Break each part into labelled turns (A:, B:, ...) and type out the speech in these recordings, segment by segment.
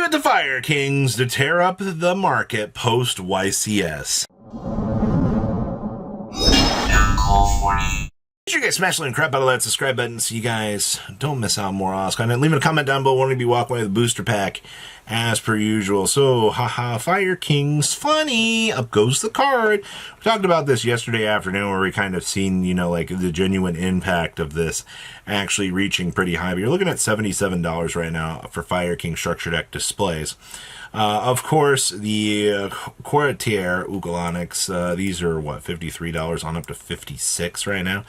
A: it to Fire Kings to tear up the market post YCS. Make sure you guys smash the crap out of that subscribe button so you guys don't miss out more awesome content. Leave a comment down below. We're going to be walking away with the booster pack as per usual. So, haha, Fire Kings funny. Up goes the card. We talked about this yesterday afternoon where we kind of seen, you know, like the genuine impact of this actually reaching pretty high. But you're looking at $77 right now for Fire King Structure Deck displays. Of course, the Quartier Ugalonics, these are, what, $53 on up to $56 right now.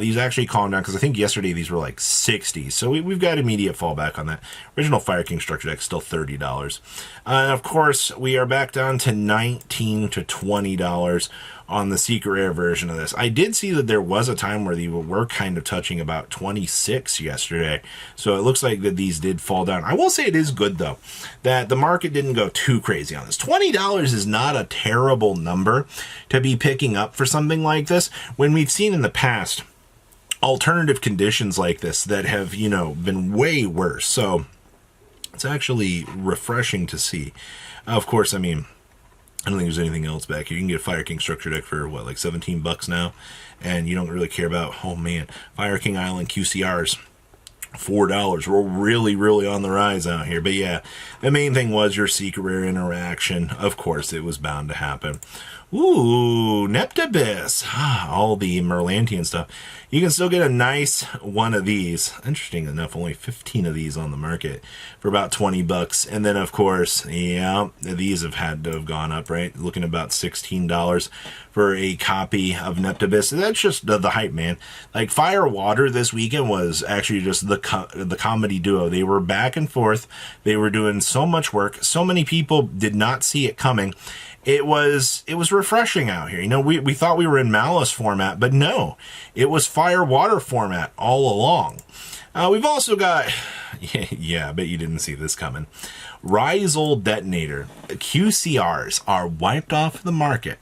A: These actually calmed down, because I think yesterday these were like $60, so we've got immediate fallback on that. Original Fire King Structure Deck still $30. And of course, we are back down to $19 to $20 on the secret rare version of this. I did see that there was a time where they were kind of touching about 26 yesterday, so it looks like that these did fall down. I will say it is good, though, that the market didn't go too crazy on this. $20 is not a terrible number to be picking up for something like this, when we've seen in the past alternative conditions like this that have, you know, been way worse. So it's actually refreshing to see. Of course, I mean, I don't think there's anything else back here. You can get a Fire King Structure Deck for, what, like $17 now? And you don't really care about, oh man, Fire King Island QCRs, $4. We're really, really on the rise out here. But yeah, the main thing was your secret rare interaction. Of course, it was bound to happen. Ooh, Neptabyss. All the Merlantian stuff. You can still get a nice one of these. Interesting enough, only 15 of these on the market for about $20. And then, of course, yeah, these have had to have gone up, right? Looking about $16 for a copy of Neptabyss. That's just the hype, man. Like, Fire Water this weekend was actually just the comedy duo. They were back and forth. They were doing so much work. So many people did not see it coming. It was refreshing out here. You know, we thought we were in Malice format, but no, it was Fire Water format all along. We've also got, yeah, I bet you didn't see this coming, Ryzeal Detonator. QCRs are wiped off the market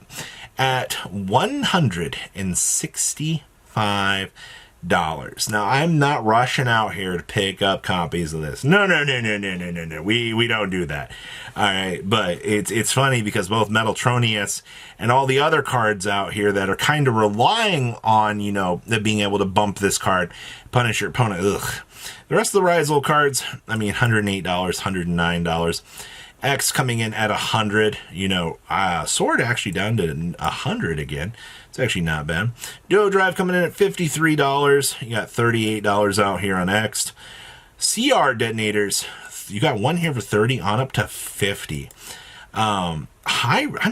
A: at $165. Now, I'm not rushing out here to pick up copies of this. No. We don't do that. All right, but it's funny because both Metaltronius and all the other cards out here that are kind of relying on, you know, being able to bump this card, punish your opponent. Ugh. The rest of the Ryzeal cards, I mean, $108, $109. X coming in at 100, you know, Sword actually down to 100 again. It's actually not bad. Duo Drive coming in at $53. You got $38 out here on X. CR detonators, you got one here for 30 on up to 50. I'm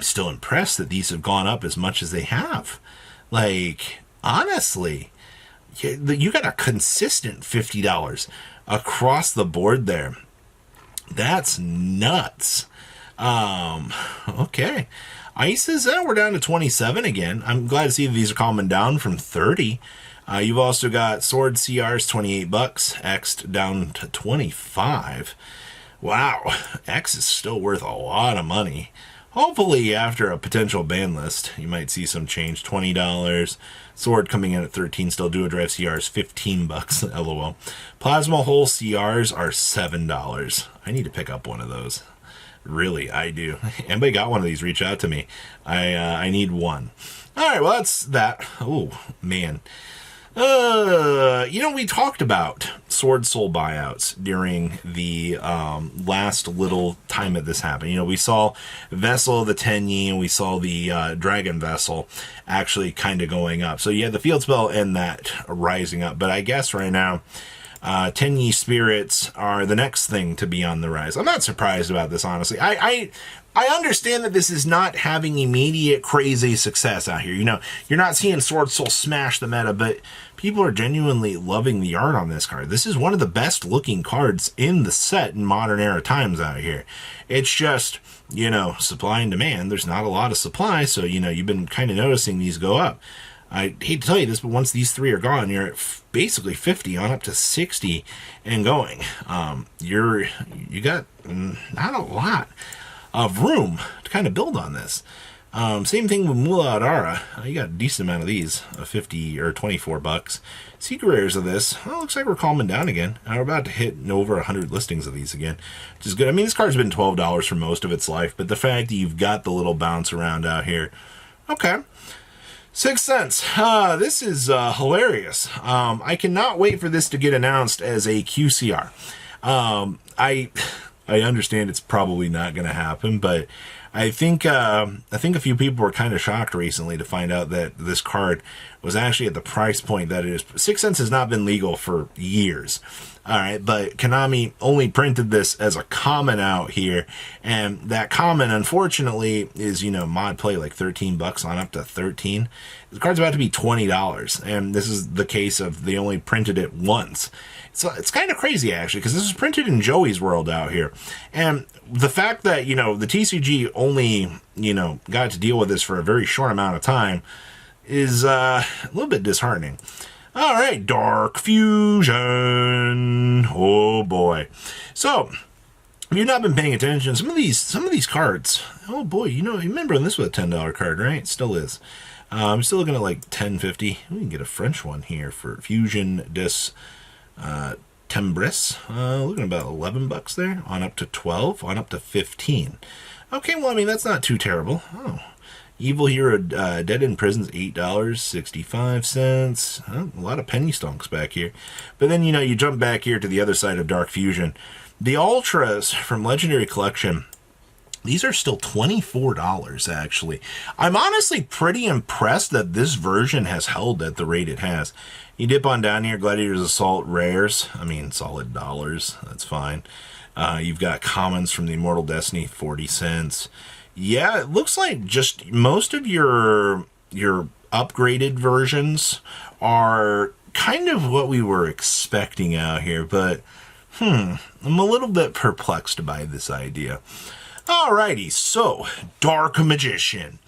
A: still impressed that these have gone up as much as they have. Like, honestly, you got a consistent $50 across the board there. That's nuts. Okay. Ices, we're down to 27 again. I'm glad to see these are calming down from 30. You've also got Sword CRs, $28. X down to 25. Wow. X is still worth a lot of money. Hopefully, after a potential ban list, you might see some change. $20. Sword coming in at 13. Still Duo Drive CRs, $15. LOL. Plasma Hole CRs are $7. I need to pick up one of those. Really, I do. Anybody got one of these? Reach out to me. I need one. All right, well, that's that. Oh, man. You know, we talked about Sword Soul buyouts during the last little time that this happened. You know, we saw Vessel of the Tenyi and we saw the Dragon Vessel actually kind of going up. So you had the Field Spell and that rising up. But I guess right now, Tenyi Spirits are the next thing to be on the rise. I'm not surprised about this, honestly. I understand that this is not having immediate crazy success out here. You know, you're not seeing Sword Soul smash the meta, but people are genuinely loving the art on this card. This is one of the best looking cards in the set in modern era times out here. It's just, you know, supply and demand. There's not a lot of supply, so, you know, you've been kind of noticing these go up. I hate to tell you this, but once these three are gone, you're at basically 50 on up to 60 and going. You got not a lot of room to kind of build on this. Same thing with Mula Adara. You got a decent amount of these, 50 or 24 bucks. Secret rares of this, well, looks like we're calming down again. We're about to hit over 100 listings of these again, which is good. I mean, this card's been $12 for most of its life, but the fact that you've got the little bounce around out here, okay. 6 cents. This is hilarious. I cannot wait for this to get announced as a QCR. I understand it's probably not going to happen, but I think a few people were kind of shocked recently to find out that this card was actually at the price point that it is. 6 cents has not been legal for years. All right, but Konami only printed this as a common out here, and that common, unfortunately, is, mod play like 13 bucks on up to 13. The card's about to be $20, and this is the case of they only printed it once. So it's kind of crazy, actually, because this was printed in Joey's world out here. And the fact that, the TCG only, got to deal with this for a very short amount of time is a little bit disheartening. All right, Dark Fusion. Oh, boy. So, if you've not been paying attention, some of these cards, oh, boy, you remember this was a $10 card, right? It still is. I'm still looking at like $10.50. We can get a French one here for Fusion Dis Tembris, looking at about 11 bucks there, on up to 12, on up to 15. Okay, well, I mean, that's not too terrible. Oh, Evil Hero Dead in Prison's $8.65. A lot of penny stonks back here. But then, you jump back here to the other side of Dark Fusion. The Ultras from Legendary Collection, these are still $24, actually. I'm honestly pretty impressed that this version has held at the rate it has. You dip on down here, Gladiator's Assault rares. I mean, solid dollars. That's fine. You've got commons from the Immortal Destiny, 40 cents. Yeah, it looks like just most of your upgraded versions are kind of what we were expecting out here, but I'm a little bit perplexed by this idea. Alrighty, so Dark Magician,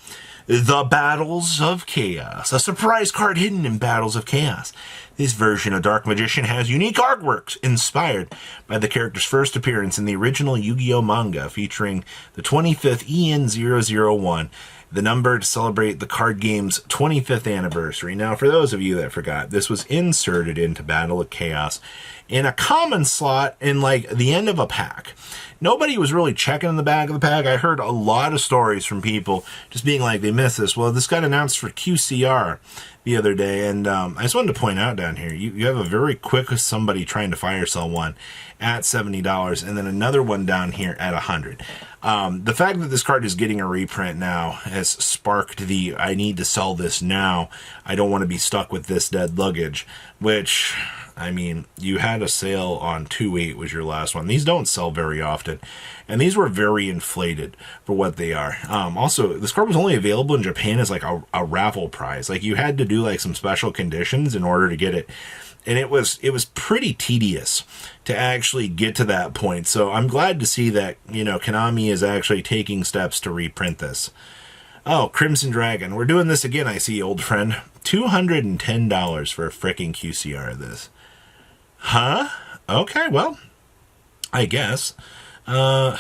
A: the Battles of Chaos, a surprise card hidden in Battles of Chaos. This version of Dark Magician has unique artworks inspired by the character's first appearance in the original Yu-Gi-Oh! Manga, featuring the 25th EN001, the number to celebrate the card game's 25th anniversary. Now, for those of you that forgot, this was inserted into Battle of Chaos in a common slot in, like, the end of a pack. Nobody was really checking in the back of the pack. I heard a lot of stories from people just being like, they missed this. Well, this got announced for QCR the other day, and I just wanted to point out down here, you have a very quick somebody trying to fire sell one at $70, and then another one down here at $100. The fact that this card is getting a reprint now has sparked the, I need to sell this now. I don't want to be stuck with this dead luggage, which, I mean, you had a sale on 2.8 was your last one. These don't sell very often, and these were very inflated for what they are. Also, this card was only available in Japan as like a raffle prize. Like, you had to do like some special conditions in order to get it. And it was pretty tedious to actually get to that point. So I'm glad to see that, Konami is actually taking steps to reprint this. Oh, Crimson Dragon. We're doing this again, I see, old friend. $210 for a frickin' QCR of this. Huh? Okay, well, I guess. The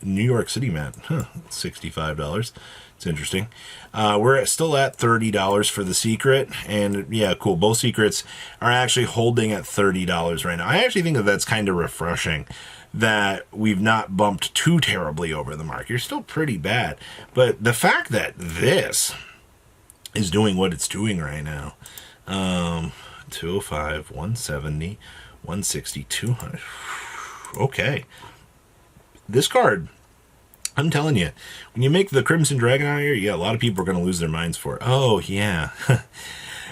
A: New York City mat. $65. It's interesting. We're still at $30 for the secret, and yeah, cool. Both secrets are actually holding at $30 right now. I actually think that that's kind of refreshing that we've not bumped too terribly over the mark. You're still pretty bad, but the fact that this is doing what it's doing right now, 205, 170, 160, 200. Okay, this card, I'm telling you, when you make the Crimson Dragon out here, yeah, a lot of people are going to lose their minds for it. Oh, yeah.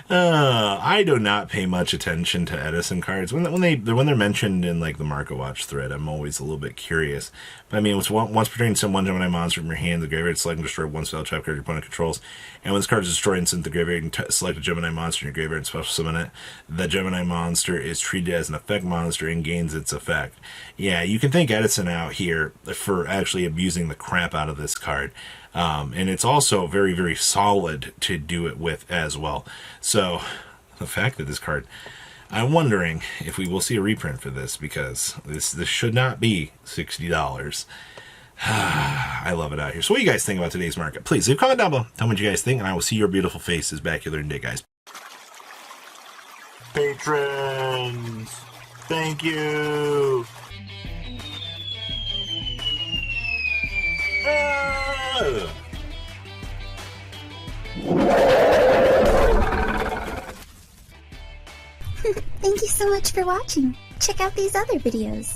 A: I do not pay much attention to Edison cards. When they're mentioned in like the Market Watch thread, I'm always a little bit curious. But I mean, once pertaining to one Gemini monster from your hand, the graveyard, select and destroy one spell trap card your opponent controls. And when this card is destroyed and sent to the graveyard, you can select a Gemini monster in your graveyard and special summon it. The Gemini monster is treated as an effect monster and gains its effect. Yeah, you can thank Edison out here for actually abusing the crap out of this card. And it's also very, very solid to do it with as well. So the fact that this card, I'm wondering if we will see a reprint for this, because this should not be $60. I love it out here. So what do you guys think about today's market? Please leave a comment down below. Tell me what you guys think, and I will see your beautiful faces back here in a day, guys. Patrons, thank you.
B: Thank you so much for watching. Check out these other videos.